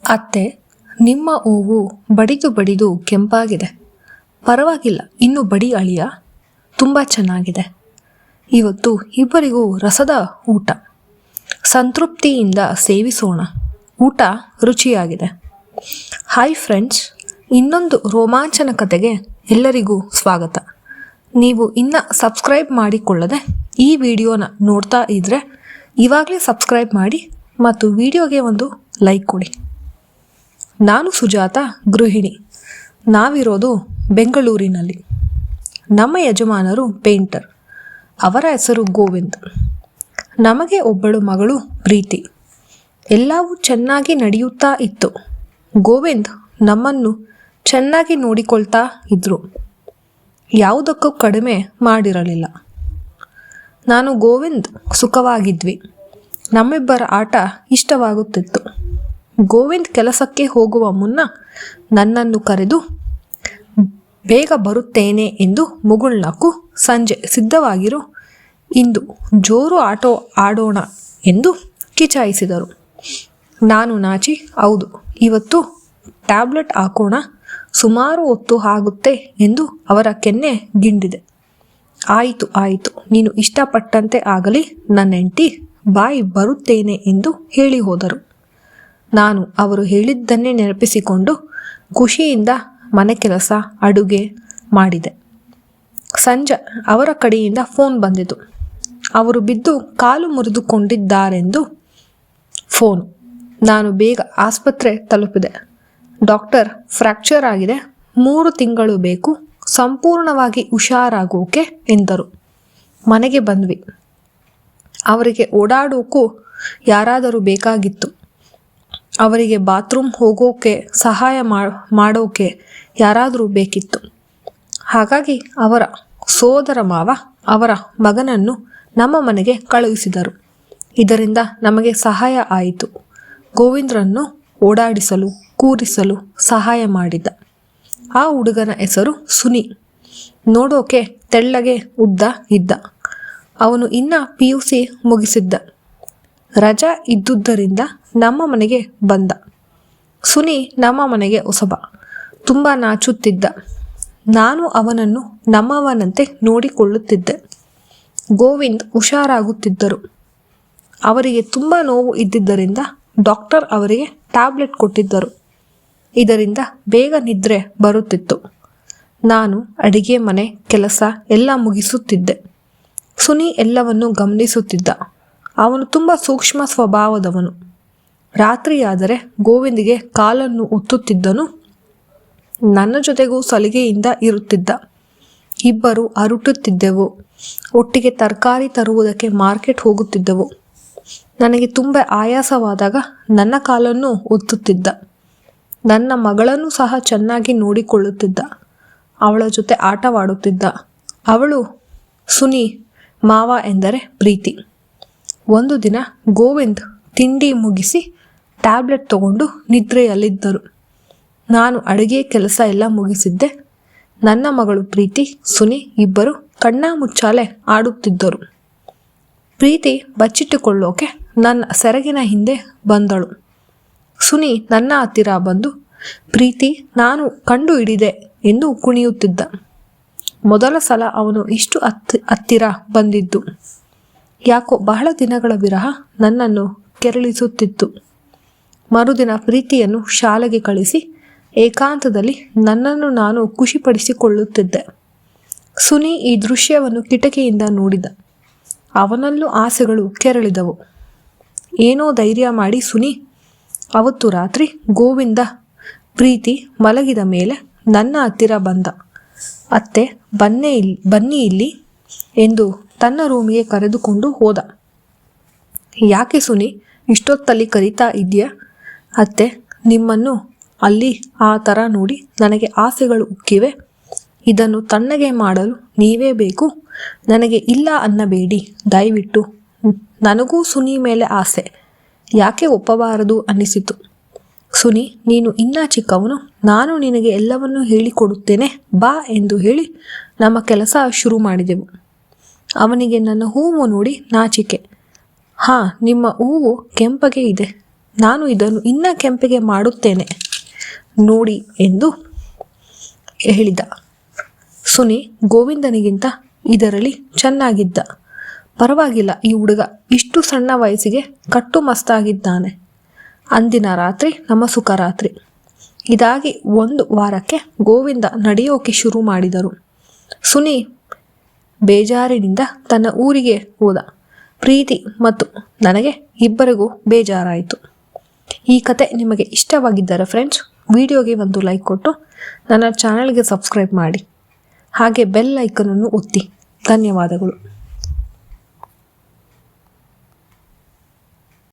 ಅತ್ತೆ, ನಿಮ್ಮ ಹೂವು ಬಡಿದು ಬಡಿದು ಕೆಂಪಾಗಿದೆ. ಪರವಾಗಿಲ್ಲ, ಇನ್ನು ಬಡಿ ಅಳಿಯ. ತುಂಬ ಚೆನ್ನಾಗಿದೆ. ಇವತ್ತು ಇಬ್ಬರಿಗೂ ರಸದ ಊಟ. ಸಂತೃಪ್ತಿಯಿಂದ ಸೇವಿಸೋಣ. ಊಟ ರುಚಿಯಾಗಿದೆ. ಹಾಯ್ ಫ್ರೆಂಡ್ಸ್, ಇನ್ನೊಂದು ರೋಮಾಂಚನ ಕತೆಗೆ ಎಲ್ಲರಿಗೂ ಸ್ವಾಗತ. ನೀವು ಇನ್ನೂ ಸಬ್ಸ್ಕ್ರೈಬ್ ಮಾಡಿಕೊಳ್ಳದೆ ಈ ವಿಡಿಯೋನ ನೋಡ್ತಾ ಇದ್ದರೆ ಇವಾಗಲೇ ಸಬ್ಸ್ಕ್ರೈಬ್ ಮಾಡಿ ಮತ್ತು ವಿಡಿಯೋಗೆ ಒಂದು ಲೈಕ್ ಕೊಡಿ. ನಾನು ಸುಜಾತ, ಗೃಹಿಣಿ. ನಾವಿರೋದು ಬೆಂಗಳೂರಿನಲ್ಲಿ. ನಮ್ಮ ಯಜಮಾನರು ಪೇಂಟರ್. ಅವರ ಹೆಸರು ಗೋವಿಂದ್. ನಮಗೆ ಒಬ್ಬಳು ಮಗಳು ಪ್ರೀತಿ. ಎಲ್ಲವೂ ಚೆನ್ನಾಗಿ ನಡೆಯುತ್ತಾ ಇತ್ತು. ಗೋವಿಂದ್ ನಮ್ಮನ್ನು ಚೆನ್ನಾಗಿ ನೋಡಿಕೊಳ್ತಾ ಇದ್ರು. ಯಾವುದಕ್ಕೂ ಕಡಿಮೆ ಮಾಡಿರಲಿಲ್ಲ. ನಾನು ಗೋವಿಂದ್ ಸುಖವಾಗಿದ್ವಿ. ನಮ್ಮಿಬ್ಬರ ಆಟ ಇಷ್ಟವಾಗುತ್ತಿತ್ತು. ಗೋವಿಂದ್ ಕೆಲಸಕ್ಕೆ ಹೋಗುವ ಮುನ್ನ ನನ್ನನ್ನು ಕರೆದು ಬೇಗ ಬರುತ್ತೇನೆ ಎಂದು ಮುಗುಳ್ನಕ್ಕು ಸಂಜೆ ಸಿದ್ಧವಾಗಿರು, ಇಂದು ಜೋರು ಆಟೋ ಆಡೋಣ ಎಂದು ಕಿಚಾಯಿಸಿದರು. ನಾನು ನಾಚಿ, ಹೌದು, ಇವತ್ತು ಟ್ಯಾಬ್ಲೆಟ್ ಹಾಕೋಣ, ಸುಮಾರು ಹೊತ್ತು ಆಗುತ್ತೆ ಎಂದು ಅವರ ಕೆನ್ನೆ ಗಿಂಡಿದೆ. ಆಯಿತು ಆಯಿತು, ನೀನು ಇಷ್ಟಪಟ್ಟಂತೆ ಆಗಲಿ ನನ್ನ ಹೆಂಡತಿ, ಬಾಯಿ ಬರುತ್ತೇನೆ ಎಂದು ಹೇಳಿ ಹೋದರು. ನಾನು ಅವರು ಹೇಳಿದ್ದನ್ನೇ ನೆನಪಿಸಿಕೊಂಡು ಖುಷಿಯಿಂದ ಮನೆ ಕೆಲಸ ಅಡುಗೆ ಮಾಡಿದೆ. ಸಂಜೆ ಅವರ ಕಡೆಯಿಂದ ಫೋನ್ ಬಂದಿತು. ಅವರು ಬಿದ್ದು ಕಾಲು ಮುರಿದುಕೊಂಡಿದ್ದಾರೆಂದು ಫೋನು. ನಾನು ಬೇಗ ಆಸ್ಪತ್ರೆ ತಲುಪಿದೆ. ಡಾಕ್ಟರ್, ಫ್ರ್ಯಾಕ್ಚರ್ ಆಗಿದೆ, 3 ತಿಂಗಳು ಬೇಕು, ಸಂಪೂರ್ಣವಾಗಿ ಹುಷಾರಾಗೋಕೆ ಎಂದರು. ಮನೆಗೆ ಬಂದ್ವಿ. ಅವರಿಗೆ ಓಡಾಡೋಕ್ಕೂ ಯಾರಾದರೂ ಬೇಕಾಗಿತ್ತು. ಅವರಿಗೆ ಬಾತ್ರೂಮ್ ಹೋಗೋಕೆ ಸಹಾಯ ಮಾಡೋಕೆ ಯಾರಾದರೂ ಬೇಕಿತ್ತು. ಹಾಗಾಗಿ ಅವರ ಸೋದರ ಮಾವ ಅವರ ಮಗನನ್ನು ನಮ್ಮ ಮನೆಗೆ ಕಳುಹಿಸಿದರು. ಇದರಿಂದ ನಮಗೆ ಸಹಾಯ ಆಯಿತು. ಗೋವಿಂದ್ರನ್ನು ಓಡಾಡಿಸಲು ಕೂರಿಸಲು ಸಹಾಯ ಮಾಡಿದ್ದ. ಆ ಹುಡುಗನ ಹೆಸರು ಸುನಿ. ನೋಡೋಕೆ ತೆಳ್ಳಗೆ ಉದ್ದ ಇದ್ದ. ಅವನು ಇನ್ನು PUC ಮುಗಿಸಿದ್ದ. ರಜಾ ಇದ್ದುದರಿಂದ ನಮ್ಮ ಮನೆಗೆ ಬಂದ. ಸುನಿ ನಮ್ಮ ಮನೆಗೆ ಹೊಸಬ. ತುಂಬ ನಾಚುತ್ತಿದ್ದ. ನಾನು ಅವನನ್ನು ನಮ್ಮವನಂತೆ ನೋಡಿಕೊಳ್ಳುತ್ತಿದ್ದೆ. ಗೋವಿಂದ್ ಹುಷಾರಾಗುತ್ತಿದ್ದರು. ಅವರಿಗೆ ತುಂಬ ನೋವು ಇದ್ದಿದ್ದರಿಂದ ಡಾಕ್ಟರ್ ಅವರಿಗೆ ಟ್ಯಾಬ್ಲೆಟ್ ಕೊಟ್ಟಿದ್ದರು. ಇದರಿಂದ ಬೇಗ ನಿದ್ರೆ ಬರುತ್ತಿತ್ತು. ನಾನು ಅಡಿಗೆ ಮನೆ ಕೆಲಸ ಎಲ್ಲ ಮುಗಿಸುತ್ತಿದ್ದೆ. ಸುನಿ ಎಲ್ಲವನ್ನು ಗಮನಿಸುತ್ತಿದ್ದ. ಅವನು ತುಂಬ ಸೂಕ್ಷ್ಮ ಸ್ವಭಾವದವನು. ರಾತ್ರಿಯಾದರೆ ಗೋವಿಂದಿಗೆ ಕಾಲನ್ನು ಒತ್ತುತ್ತಿದ್ದನು. ನನ್ನ ಜೊತೆಗೂ ಸಲಿಗೆಯಿಂದ ಇರುತ್ತಿದ್ದ. ಇಬ್ಬರು ಅರುಟುತ್ತಿದ್ದೆವು. ಒಟ್ಟಿಗೆ ತರಕಾರಿ ತರುವುದಕ್ಕೆ ಮಾರ್ಕೆಟ್ ಹೋಗುತ್ತಿದ್ದೆವು. ನನಗೆ ತುಂಬ ಆಯಾಸವಾದಾಗ ನನ್ನ ಕಾಲನ್ನು ಒತ್ತುತ್ತಿದ್ದ. ನನ್ನ ಮಗಳನ್ನು ಸಹ ಚೆನ್ನಾಗಿ ನೋಡಿಕೊಳ್ಳುತ್ತಿದ್ದ. ಅವಳ ಜೊತೆ ಆಟವಾಡುತ್ತಿದ್ದ. ಅವಳು ಸುನಿ ಮಾವ ಎಂದರೆ ಪ್ರೀತಿ. ಒಂದು ದಿನ ಗೋವಿಂದ್ ತಿಂಡಿ ಮುಗಿಸಿ ಟ್ಯಾಬ್ಲೆಟ್ ತಗೊಂಡು ನಿದ್ರೆಯಲ್ಲಿದ್ದರು. ನಾನು ಅಡುಗೆ ಕೆಲಸ ಎಲ್ಲ ಮುಗಿಸಿದ್ದೆ. ನನ್ನ ಮಗಳು ಪ್ರೀತಿ, ಸುನಿ ಇಬ್ಬರು ಕಣ್ಣ ಮುಚ್ಚಾಲೆ ಆಡುತ್ತಿದ್ದರು. ಪ್ರೀತಿ ಬಚ್ಚಿಟ್ಟುಕೊಳ್ಳೋಕೆ ನನ್ನ ಸೆರಗಿನ ಹಿಂದೆ ಬಂದಳು. ಸುನಿ ನನ್ನ ಹತ್ತಿರ ಬಂದು, ಪ್ರೀತಿ, ನಾನು ಕಂಡು ಹಿಡಿದೆ ಎಂದು ಕುಣಿಯುತ್ತಿದ್ದ. ಮೊದಲ ಸಲ ಅವನು ಇಷ್ಟು ಹತ್ತಿರ ಬಂದಿದ್ದು. ಯಾಕೋ ಬಹಳ ದಿನಗಳ ವಿರಹ ನನ್ನನ್ನು ಕೆರಳಿಸುತ್ತಿತ್ತು. ಮರುದಿನ ಪ್ರೀತಿಯನ್ನು ಶಾಲೆಗೆ ಕಳಿಸಿ ಏಕಾಂತದಲ್ಲಿ ನನ್ನನ್ನು ನಾನು ಖುಷಿಪಡಿಸಿಕೊಳ್ಳುತ್ತಿದ್ದೆ. ಸುನಿ ಈ ದೃಶ್ಯವನ್ನು ಕಿಟಕಿಯಿಂದ ನೋಡಿದ. ಅವನಲ್ಲೂ ಆಸೆಗಳು ಕೆರಳಿದವು. ಏನೋ ಧೈರ್ಯ ಮಾಡಿ ಸುನಿ ಅವತ್ತು ರಾತ್ರಿ ಗೋವಿಂದ ಪ್ರೀತಿ ಮಲಗಿದ ಮೇಲೆ ನನ್ನ ಹತ್ತಿರ ಬಂದ. ಅತ್ತೆ, ಬನ್ನಿ ಇಲ್ಲಿ ಎಂದು ತನ್ನ ರೂಮಿಗೆ ಕರೆದುಕೊಂಡು ಹೋದ. ಯಾಕೆ ಸುನಿ, ಇಷ್ಟೊತ್ತಲ್ಲಿ ಕರೀತಾ ಇದೆಯಾ? ಅತ್ತೆ, ನಿಮ್ಮನ್ನು ಅಲ್ಲಿ ಆ ಥರ ನೋಡಿ ನನಗೆ ಆಸೆಗಳು ಉಕ್ಕಿವೆ. ಇದನ್ನು ತಣ್ಣಗೆ ಮಾಡಲು ನೀವೇ ಬೇಕು. ನನಗೆ ಇಲ್ಲ ಅನ್ನಬೇಡಿ ದಯವಿಟ್ಟು. ನನಗೂ ಸುನಿ ಮೇಲೆ ಆಸೆ. ಯಾಕೆ ಒಪ್ಪಬಾರದು ಅನ್ನಿಸಿತು. ಸುನಿ, ನೀನು ಇನ್ನೂ ಚಿಕ್ಕವನು, ನಾನು ನಿನಗೆ ಎಲ್ಲವನ್ನೂ ಹೇಳಿಕೊಡುತ್ತೇನೆ, ಬಾ ಎಂದು ಹೇಳಿ ನಮ್ಮ ಕೆಲಸ ಶುರು ಮಾಡಿದೆವು. ಅವನಿಗೆ ನನ್ನ ಹೂವು ನೋಡಿ ನಾಚಿಕೆ. ನಿಮ್ಮ ಹೂವು ಕೆಂಪಗೆ ಇದೆ, ನಾನು ಇದನ್ನು ಇನ್ನೂ ಕೆಂಪಿಗೆ ಮಾಡುತ್ತೇನೆ ನೋಡಿ ಎಂದು ಹೇಳಿದ. ಸುನಿ ಗೋವಿಂದನಿಗಿಂತ ಇದರಲ್ಲಿ ಚೆನ್ನಾಗಿದ್ದ. ಪರವಾಗಿಲ್ಲ, ಈ ಹುಡುಗ ಇಷ್ಟು ಸಣ್ಣ ವಯಸ್ಸಿಗೆ ಕಟ್ಟುಮಸ್ತಾಗಿದ್ದಾನೆ. ಅಂದಿನ ರಾತ್ರಿ ನಮ್ಮ ಸುಖ ರಾತ್ರಿ. ಇದಾಗಿ 1 ವಾರಕ್ಕೆ ಗೋವಿಂದ ನಡೆಯೋಕೆ ಶುರು ಮಾಡಿದರು. ಸುನಿ ಬೇಜಾರಿನಿಂದ ತನ್ನ ಊರಿಗೆ ಹೋದ. ಪ್ರೀತಿ ಮತ್ತು ನನಗೆ ಇಬ್ಬರಿಗೂ ಬೇಜಾರಾಯಿತು. ಈ ಕತೆ ನಿಮಗೆ ಇಷ್ಟವಾಗಿದ್ದರೆ ಫ್ರೆಂಡ್ಸ್, ವಿಡಿಯೋಗೆ ಒಂದು ಲೈಕ್ ಕೊಟ್ಟು ನನ್ನ ಚಾನಲ್ಗೆ ಸಬ್ಸ್ಕ್ರೈಬ್ ಮಾಡಿ. ಹಾಗೆ ಬೆಲ್ ಐಕನನ್ನು ಒತ್ತಿ. ಧನ್ಯವಾದಗಳು.